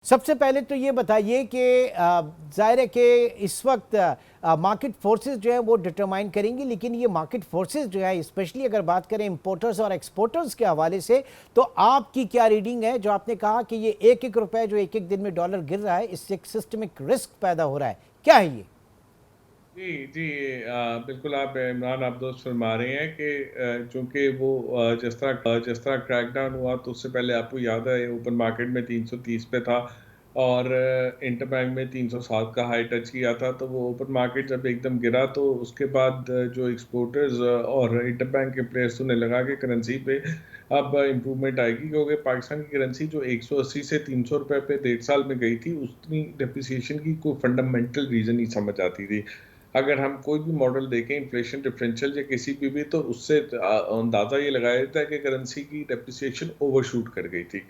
सबसे पहले तो ये बताइए कि ज़ाहिर है कि इस वक्त मार्केट फोर्सेस जो है वो डिटरमाइन करेंगी, लेकिन ये मार्केट फोर्सेस जो है स्पेशली अगर बात करें इंपोर्टर्स और एक्सपोर्टर्स के हवाले से, तो आपकी क्या रीडिंग है? जो आपने कहा कि ये एक एक रुपए जो एक एक दिन में डॉलर गिर रहा है, इससे एक सिस्टमिक रिस्क पैदा हो रहा है, क्या है ये? जी जी। बिल्कुल आप इमरान आप दोस्त फरमा रहे हैं कि चूंकि वो जिस तरह क्रैकडाउन हुआ तो उससे पहले आपको याद है ओपन मार्केट में 330 पे था और इंटरबैंक में 307 का हाई टच किया था। तो वो ओपन मार्केट जब एकदम गिरा तो उसके बाद जो एक्सपोर्टर्स और इंटरबैंक के प्लेयर्स उन्हें लगा कि करेंसी पे अब इम्प्रूवमेंट आएगी, क्योंकि पाकिस्तान की करेंसी जो 180 से 300 रुपए पे 1.5 साल में गई थी, उतनी डेप्रिसिएशन की कोई फंडामेंटल रीज़न नहीं समझ आती थी। अगर हम कोई भी मॉडल देखें इन्फ्लेशन डिफरेंशियल या किसी भी तो उससे अंदाज़ा ये लगाया जाता है कि करेंसी की डेप्रिसिएशन ओवरशूट कर गई थी।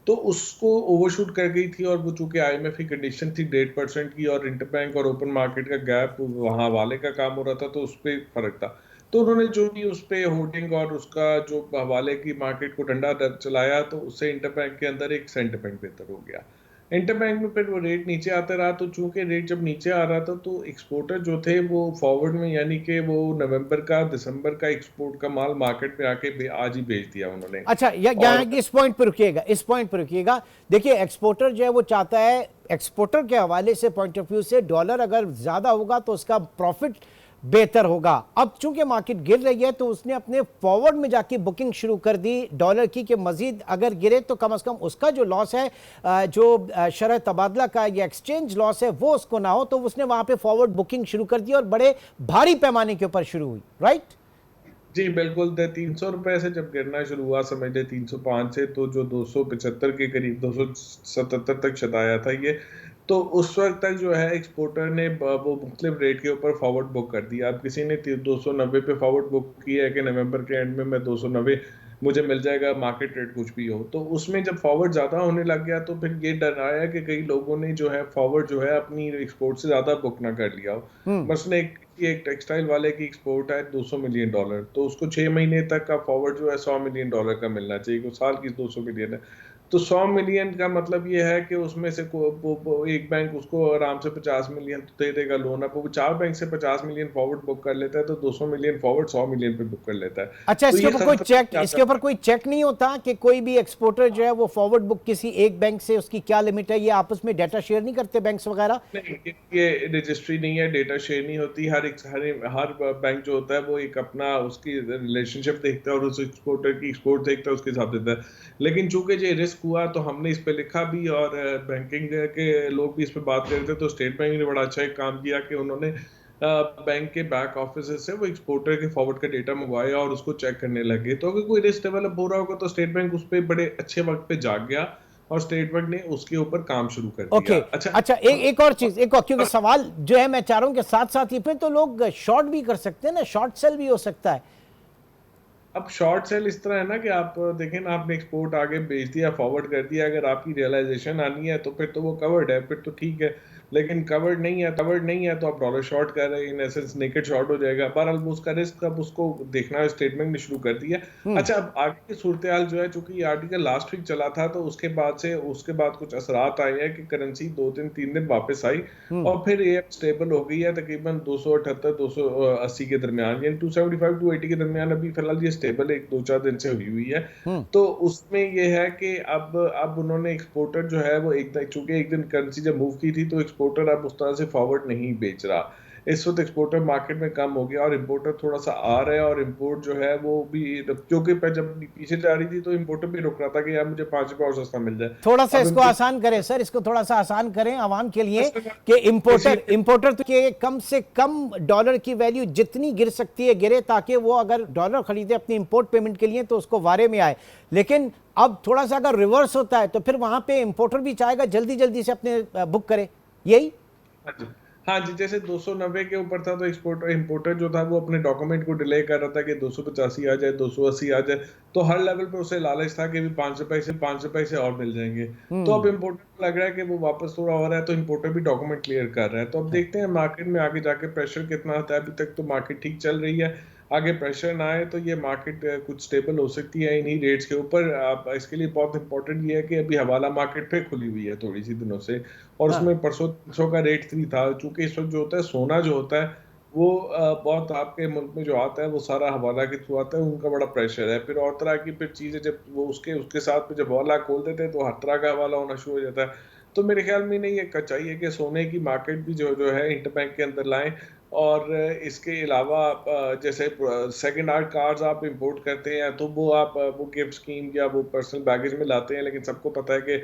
तो उसको ओवरशूट कर गई थी और वो चूंकि आईएमएफ की कंडीशन थी 1.5% की और इंटरबैंक और ओपन मार्केट का गैप वहाँ हवाले का काम हो रहा था, तो उस पर फर्क था। तो उन्होंने जो भी उस पे होर्डिंग और उसका जो हवाले की मार्केट को ठंडा चलाया, तो उससे इंटरबैंक के अंदर एक सेंटिमेंट बेहतर हो गया। इंटरबैंक में फिर वो रेट नीचे आता रहा, तो चूंकि रेट जब नीचे आ रहा था तो एक्सपोर्टर जो थे वो फॉरवर्ड में, यानी कि वो नवंबर का दिसंबर का एक्सपोर्ट का माल मार्केट में आके आज ही बेच दिया उन्होंने। अच्छा, यहाँ और इस पॉइंट पर रुकिएगा, इस पॉइंट पर रुकिएगा। देखिए, एक्सपोर्टर जो है वो चाहता है, एक्सपोर्टर के हवाले से पॉइंट ऑफ व्यू से डॉलर अगर ज्यादा होगा तो उसका प्रॉफिट बेहतर होगा। अब चूंकि मार्केट गिर रही है तो उसने अपने फॉरवर्ड में जाके बुकिंग शुरू कर दी डॉलर की कि मजीद अगर गिरे तो कम से कम उसका जो लॉस है, जो शरह तबादला का या एक्सचेंज लॉस है, वो उसको ना हो। तो उसने वहां पे फॉरवर्ड बुकिंग शुरू कर दी और बड़े भारी पैमाने के ऊपर शुरू हुई, राइट? जी बिल्कुल, 300 रुपए से जब गिरना शुरू हुआ, समझ ले 305 से, तो जो 275 के करीब 277 तक छताया था ये। तो उस वक्त तक जो है एक्सपोर्टर ने वो मुख्तलिफ रेट के ऊपर फॉरवर्ड बुक कर दिया। अब किसी ने 290 पे फॉरवर्ड बुक किया है कि नवंबर के एंड में मैं 290 मुझे मिल जाएगा, मार्केट रेट कुछ भी हो। तो उसमें जब फॉरवर्ड ज़्यादा होने लग गया तो फिर ये डर आया कि कई लोगों ने जो है फॉरवर्ड जो है अपनी एक्सपोर्ट से ज़्यादा बुक ना कर लिया हो। हम्म। मसलन एक एक टेक्सटाइल वाले की एक्सपोर्ट है 200 मिलियन डॉलर, तो उसको 6 महीने तक का फॉरवर्ड जो है 100 मिलियन डॉलर का मिलना चाहिए, को साल की 200 मिलियन है। तो 100 मिलियन का मतलब ये है कि उसमें से एक बैंक उसको आराम से 50 मिलियन तो दे देगा लोन। अब वो 4 बैंक से 50 मिलियन फॉरवर्ड बुक कर लेता है, तो 200 मिलियन फॉरवर्ड 100 मिलियन पे बुक कर लेता है। अच्छा, तो इसके ये ऊपर कोई खतरा चेक, क्या इसके ऊपर था? कोई चेक नहीं होता कि कोई भी एक्सपोर्टर जो है वो फॉरवर्ड बुक किसी एक बैंक से, उसकी क्या लिमिट है, ये आपस में डाटा शेयर नहीं करते बैंक्स वगैरह? नहीं, ये रजिस्ट्री नहीं है, डेटा शेयर नहीं होती। हर बैंक जो होता है वो एक अपना उसकी रिलेशनशिप देखता है और उस एक्सपोर्टर की एक्सपोर्ट देखता है, उसके हिसाब देता है। लेकिन चूंकि ये रिस्क हुआ तो हमने इस पे लिखा भी, और बैंकिंग के लोग भी इस पे बात कर रहे थे। तो स्टेट बैंक ने बड़ा अच्छा एक काम किया कि उन्होंने बैंक के बैक ऑफिस से वो एक्सपोर्टर के फॉरवर्ड का डेटा मंगवाया और उसको चेक करने लगे। तो अगर कोई रिस्क डेवलप हो रहा होगा तो स्टेट बैंक उस पर बड़े अच्छे वक्त पे जाग गया और स्टेट बैंक ने उसके ऊपर काम शुरू कर दिया। ओके। अच्छा। अच्छा, एक और चीज, एक और, क्योंकि सवाल जो है मैं चाह रहा हूं कि साथ साथ ही पे तो लोग शॉर्ट भी कर सकते हैं ना, शॉर्ट सेल भी हो सकता है। अब शॉर्ट सेल इस तरह है ना कि आप देखें ना, आपने एक्सपोर्ट आगे बेच दिया, फॉरवर्ड कर दिया, अगर आपकी रियलाइजेशन आनी है तो फिर तो वो कवर्ड है, फिर तो ठीक है। लेकिन कवर्ड नहीं है तो आप डॉलर शॉर्ट कर रहे हैं, इन एसेंस नेकेड शॉर्ट हो जाएगा। बहरहाल वो उसका रिस्क अब उसको देखना स्टेटमेंट ने शुरू कर दिया। हम्म। अच्छा, अब आगे की सूरत हाल जो है, चूंकि ये आर्टिकल लास्ट वीक चला था, तो उसके बाद कुछ असरात आए हैं कि करेंसी 2 दिन 3 दिन वापस आई हम्म। और फिर ये स्टेबल हो गई है तकरीबन 278 280 के दरमियान, यानी 275 280 के दरमियान अभी फिलहाल ये स्टेबल एक 2 4 दिन से हुई हुई है। हम्म। तो उसमें ये है कि अब उन्होंने एक्सपोर्टर जो है वो चूंकि एक दिन करेंसी जब मूव की थी, तो एक्सपोर्टर अब उस तरह से फॉरवर्ड नहीं बेच रहा। इस वक्त एक्सपोर्टर मार्केट में कम हो गया और इम्पोर्टर थोड़ा सा आ रहा है, और इम्पोर्ट जो है वो भी, क्योंकि जब पीछे जा रही थी तो इम्पोर्टर भी रुक रहा था कि यार मुझे 5 रुपये और सस्ता मिल जाए। थोड़ा सा अब इसको इम्पोर्ट आसान करें सर, इसको थोड़ा सा आसान करें आवाम के लिए कि इंपोर्टर इंपोर्टर तो के कम से कम डॉलर की वैल्यू जितनी गिर सकती है गिरे, ताकि वो अगर डॉलर खरीदे अपनी इंपोर्ट पेमेंट के लिए तो उसको वारे में आए। लेकिन अब थोड़ा सा अगर रिवर्स होता है तो फिर वहां पे इंपोर्टर भी चाहेगा जल्दी जल्दी से अपने बुक करे, यही? हाँ जी। हाँ जी, जैसे 290 के ऊपर था तो एक्सपोर्टर इम्पोर्टर जो था वो अपने डॉक्यूमेंट को डिले कर रहा था कि 285 आ जाए, 280 आ जाए। तो हर लेवल पे उसे लालच था कि भी 5 रुपए से और मिल जाएंगे। तो अब हम्म। इम्पोर्टर को लग रहा है कि वो वापस थोड़ा हो रहा है, तो इम्पोर्टर भी डॉक्यूमेंट क्लियर कर रहा है। तो अब देखते हैं मार्केट में आगे जाके प्रेशर कितना आता है। अभी तक तो मार्केट ठीक चल रही है। आगे प्रेशर ना आए तो ये मार्केट कुछ स्टेबल हो सकती है इन्हीं रेट्स के ऊपर। आप इसके लिए बहुत इंपॉर्टेंट ये है कि अभी हवाला मार्केट पे खुली हुई है थोड़ी सी दिनों से, और हाँ उसमें परसों 300 का रेट 3 था। चूंकि इस वक्त जो होता है सोना जो होता है वो बहुत आपके मुल्क में जो आता है वो सारा हवाला के थ्रू आता है, उनका बड़ा प्रेशर है। फिर और तरह की फिर चीज़ें जब वो उसके उसके साथ में जब हवाला खोल देते हैं तो हर तरह का हवाला होना शुरू हो जाता है। तो मेरे ख्याल में नहीं, ये चाहिए कि सोने की मार्केट भी जो जो है इंटरबैंक के अंदर लाएं। और इसके अलावा जैसे सेकंड हैंड कार्स आप इंपोर्ट करते हैं तो वो आप वो गिफ्ट स्कीम या वो पर्सनल बैगेज में लाते हैं, लेकिन सबको पता है कि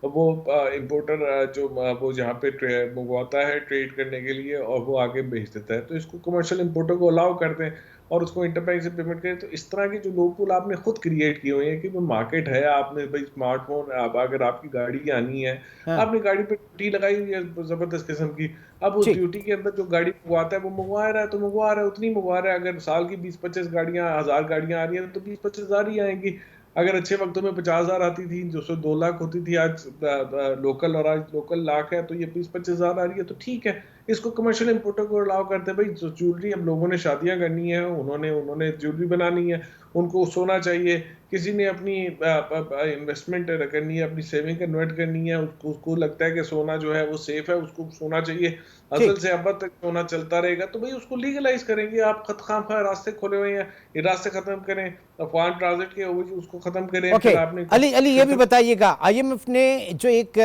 वो इंपोर्टर जो वो जहाँ पे मंगवाता है ट्रेड करने के लिए और वो आगे बेच देता है, तो इसको कमर्शियल इंपोर्टर को अलाउ करते हैं और उसको इंटरबैंक से पेमेंट करें। तो इस तरह के जो लूपहोल आपने खुद क्रिएट किए हुए हैं कि वो मार्केट है, आपने भाई स्मार्टफोन, आप अगर आपकी गाड़ी आनी है, हाँ आपने गाड़ी पे ड्यूटी लगाई हुई है जबरदस्त किस्म की। अब उस ठीक ड्यूटी के अंदर जो गाड़ी मंगवाता है वो मंगवा रहा है तो मंगवा रहा है, उतनी मंगवा रहा है। अगर साल की 20-25 गाड़ियां, 1000 गाड़ियां आ रही हैं तो 20-25 हजार ही आएंगी। अगर अच्छे वक्तों में 50,000 आती थी, जो सौ 2 लाख होती थी आज लोकल, और आज लोकल लाख है, तो ये 20-25 हजार आ रही है तो ठीक है। इसको कमर्शियल इंपोर्टर को अलाउ करते हैं। भाई जो ज्वेलरी अब लोगों ने शादियां करनी है, उन्होंने उन्होंने ज्वेलरी बनानी है, उनको सोना चाहिए, किसी ने अपनी इन्वेस्टमेंट करनी है, अपनी सेविंग कन्वर्ट करनी है, उसको उसको लगता है कि सोना जो है वो सेफ है, उसको सोना चाहिए, अजल ठीक से अब्बद तक सोना चलता रहेगा, तो भाई उसको लीगलाइज करेंगे। आप खत खाम खा रास्ते खोले हुए हैं, ये रास्ते खत्म करें, अफवान ट्रांजिट के उसको खत्म करें। ओके फिर आपने अली अली ये भी फिर बताइएगा, आईएमएफ ने जो एक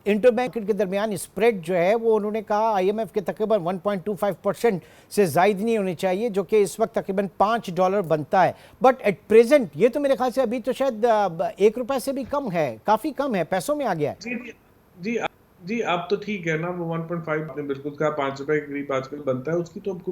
इंटरबैंक के दरमियान स्प्रेड जो है वो उन्होंने कहा आईएमएफ के तकरीबन 1.25% से जायद नहीं होनी चाहिए, जो कि इस वक्त तकरीबन $5 बनता है। बट एट प्रेजेंट ये तो मेरे ख्याल से अभी तो शायद ₹1 से भी कम है, काफी कम है, पैसों में आ गया है। जी जी जी जी, अब तो ठीक है ना, वो 1.5 आपने बिल्कुल कहा, 5 रुपए के करीब आजकल बनता है। उसकी तो अब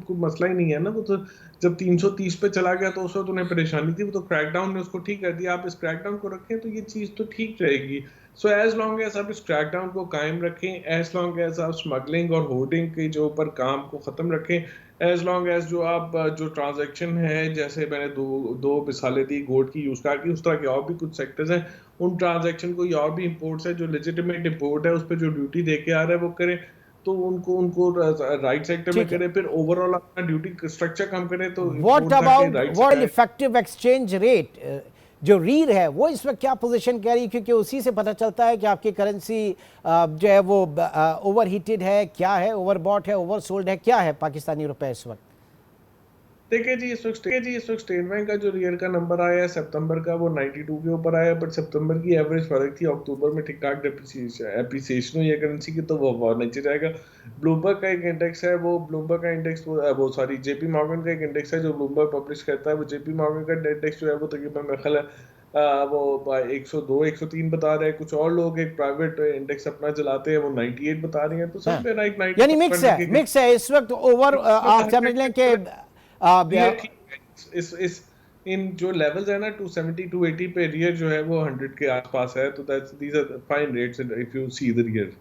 कोई मसला ही नहीं है ना। वो तो जब 330 पे चला गया तो उस वक्त उन्हें परेशानी थी, वो तो क्रैकडाउन ने उसको ठीक कर दिया। आप इस क्रैकडाउन को रखें तो ये चीज तो ठीक रहेगी। सो एज लॉन्ग एज आप इस क्रैकडाउन को कायम रखें, एज लॉन्ग एज आप स्मगलिंग और होर्डिंग के जो ऊपर काम को खत्म रखें, एज लॉन्ग एज जो आप जो ट्रांजैक्शन है, जैसे मैंने दो दो मिसालें दी गोल्ड की, यूज की, उस तरह के और भी कुछ सेक्टर्स हैं, उन ट्रांजैक्शन को, या और भी इंपोर्ट्स है जो लेजिटिमेट इंपोर्ट है, उस पर जो ड्यूटी दे के आ रहा है वो करें, तो उनको उनको राइट सेक्टर में ठीक है। करें। फिर ओवरऑल अपना ड्यूटी स्ट्रक्चर कम करें तो व्हाट इंपोर्ट ताकि अबाउट राइट वर्ल्ड से इफेक्टिव एक्सचेंज रेट, जो रीर है वो इस वक्त क्या पोजीशन कह रही है, क्योंकि उसी से पता चलता है कि आपकी करेंसी जो है वो ओवर हीटेड है, क्या है, ओवरबॉट है, ओवर सोल्ड है, क्या है पाकिस्तानी रुपए इस वक्त। देखिए जी, इस वक्त स्टेट बैंक का जो रियल का नंबर आया है सितंबर का, वो 92 के ऊपर आया, बट सितंबर की एवरेज फर्क थी, अक्टूबर में ठीक ठाक एप्रिसिएशन हुई है करेंसी की, तो वो नीचे जाएगा। ब्लूमबर्ग का एक इंडेक्स है, वो ब्लूमबर्ग का इंडेक्स वो सॉरी जेपी मॉर्गन का एक इंडेक्स है जो ब्लूमबर्ग पब्लिश करता है। वो जेपी मॉर्गन का इंडेक्स जो है वो तकरीबन मेरा ख्याल है वो 102 103 बता रहे हैं। कुछ और लोग एक प्राइवेट इंडेक्स अपना चलाते हैं, वो 98 बता रहे हैं, तो हाँ सब में लाइक यानी 90 मिक्स है, मिक्स है इस वक्त ओवर, आप समझ लें कि ये ठीक है। इस इन जो लेवल्स है ना 270 280 पे, रियर जो है वो 100 के आसपास है, तो that's these are fine rates if you see the rear.